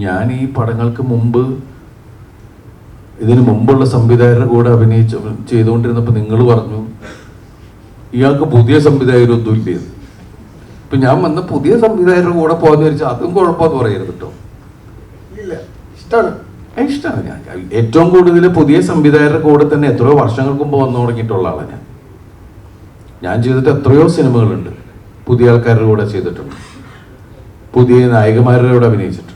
ഞാൻ ഈ പടങ്ങൾക്ക് മുമ്പ് ഇതിന് മുമ്പുള്ള സംവിധായകരുടെ കൂടെ ചെയ്തുകൊണ്ടിരുന്നപ്പോൾ നിങ്ങൾ പറഞ്ഞു ഇയാൾക്ക് പുതിയ സംവിധായകരൊന്നും ഇല്ലേ. ഇപ്പം ഞാൻ വന്ന പുതിയ സംവിധായകരുടെ കൂടെ പോകാന്ന് വെച്ചാൽ അതും കുഴപ്പമെന്ന് പറയരുത് കേട്ടോ. ഇല്ല, ഇഷ്ടമാണ്. ഇഷ്ടമാണ്. ഞാൻ ഏറ്റവും കൂടുതൽ പുതിയ സംവിധായകരുടെ കൂടെ തന്നെ എത്രയോ വർഷങ്ങൾക്ക് മുമ്പ് വന്നു തുടങ്ങിയിട്ടുള്ള ആളാണ് ഞാൻ ചെയ്തിട്ട് എത്രയോ സിനിമകളുണ്ട്. പുതിയ ആൾക്കാരുടെ കൂടെ ചെയ്തിട്ടുണ്ട്, പുതിയ നായകന്മാരുടെ കൂടെ അഭിനയിച്ചിട്ടുണ്ട്,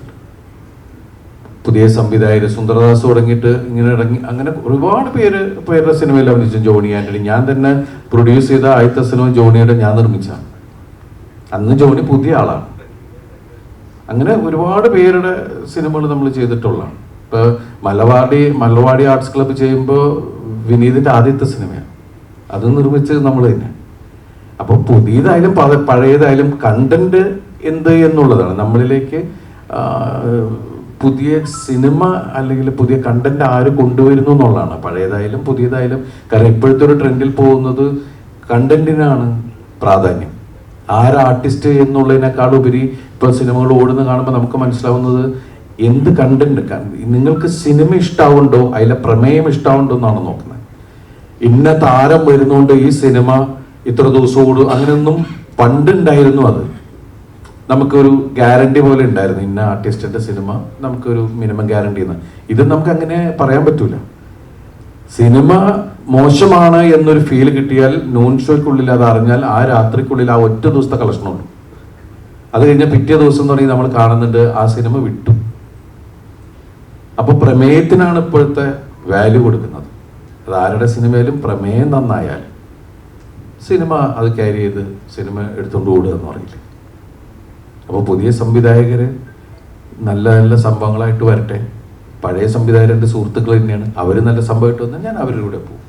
പുതിയ സംവിധായകർ സുന്ദരദാസ് തുടങ്ങിയിട്ട് ഇങ്ങനെ ഇറങ്ങി അങ്ങനെ ഒരുപാട് പേരുടെ സിനിമയിൽ അഭിനയിച്ചു. ജോണി ആന്റണി, ഞാൻ തന്നെ പ്രൊഡ്യൂസ് ചെയ്ത ആദ്യത്തെ സിനിമ ജോണിയുടെ ഞാൻ നിർമ്മിച്ചാണ്. അന്ന് ജോണി പുതിയ ആളാണ്. അങ്ങനെ ഒരുപാട് പേരുടെ സിനിമകൾ നമ്മൾ ചെയ്തിട്ടുള്ളതാണ്. ഇപ്പോൾ മലവാടി ആർട്സ് ക്ലബ്ബ് ചെയ്യുമ്പോൾ വിനീതിൻ്റെ ആദ്യത്തെ സിനിമയാണ്, അത് നിർമ്മിച്ചത് നമ്മൾ തന്നെ. അപ്പോൾ പുതിയതായാലും പഴയതായാലും കണ്ടന്റ് എന്ത് എന്നുള്ളതാണ് നമ്മളിലേക്ക് പുതിയ സിനിമ അല്ലെങ്കിൽ പുതിയ കണ്ടന്റ് ആര് കൊണ്ടുവരുന്നു എന്നുള്ളതാണ്. പഴയതായാലും പുതിയതായാലും, കാരണം ഇപ്പോഴത്തെ ഒരു ട്രെൻഡിൽ പോകുന്നത് കണ്ടന്റിനാണ് പ്രാധാന്യം. ആർട്ടിസ്റ്റ് എന്നുള്ളതിനേക്കാൾ ഉപരി ഇപ്പോൾ സിനിമകൾ ഓടുന്ന കാണുമ്പോൾ നമുക്ക് മനസ്സിലാവുന്നത് എന്ത് കണ്ടന്റ്. നിങ്ങൾക്ക് സിനിമ ഇഷ്ടാവുണ്ടോ, അതിലെ പ്രമേയം ഇഷ്ടാവുണ്ടോ എന്നാണ് നോക്കുന്നത്. ഇന്ന താരം വരുന്നോണ്ട് ഈ സിനിമ ഇത്ര ദിവസം ഓടും അങ്ങനെയൊന്നും പണ്ടുണ്ടായിരുന്നു. അത് നമുക്കൊരു ഗ്യാരണ്ടി പോലെ ഉണ്ടായിരുന്നു, ഇന്ന ആർട്ടിസ്റ്റിന്റെ സിനിമ നമുക്കൊരു മിനിമം ഗ്യാരണ്ടി എന്ന്. ഇത് നമുക്ക് അങ്ങനെ പറയാൻ പറ്റൂല. സിനിമ മോശമാണ് എന്നൊരു ഫീൽ കിട്ടിയാൽ നൂൺ ഷോയ്ക്കുള്ളിൽ അത് അറിഞ്ഞാൽ ആ രാത്രിക്കുള്ളിൽ ആ ഒറ്റ ദിവസത്തെ കളക്ഷനുള്ളൂ. അത് കഴിഞ്ഞാൽ പിറ്റേ ദിവസം എന്ന് പറഞ്ഞാൽ നമ്മൾ കാണുന്നുണ്ട് ആ സിനിമ വിട്ടു. അപ്പൊ പ്രമേയത്തിനാണ് ഇപ്പോഴത്തെ വാല്യൂ കൊടുക്കുന്നത്. അത് ആരുടെ സിനിമയിലും പ്രമേയം നന്നായാൽ സിനിമ അത് ക്യാരി ചെയ്ത് സിനിമ എടുത്തുകൊണ്ട് ഓടുക എന്ന് പറയില്ലേ. അപ്പോൾ പുതിയ സംവിധായകര് നല്ല നല്ല സംഭവങ്ങളായിട്ട് വരട്ടെ. പഴയ സംവിധായകരുടെ സുഹൃത്തുക്കൾ തന്നെയാണ്, അവർ നല്ല സംഭവമായിട്ട് വന്നാൽ ഞാൻ അവരുടെ കൂടെ പോകും.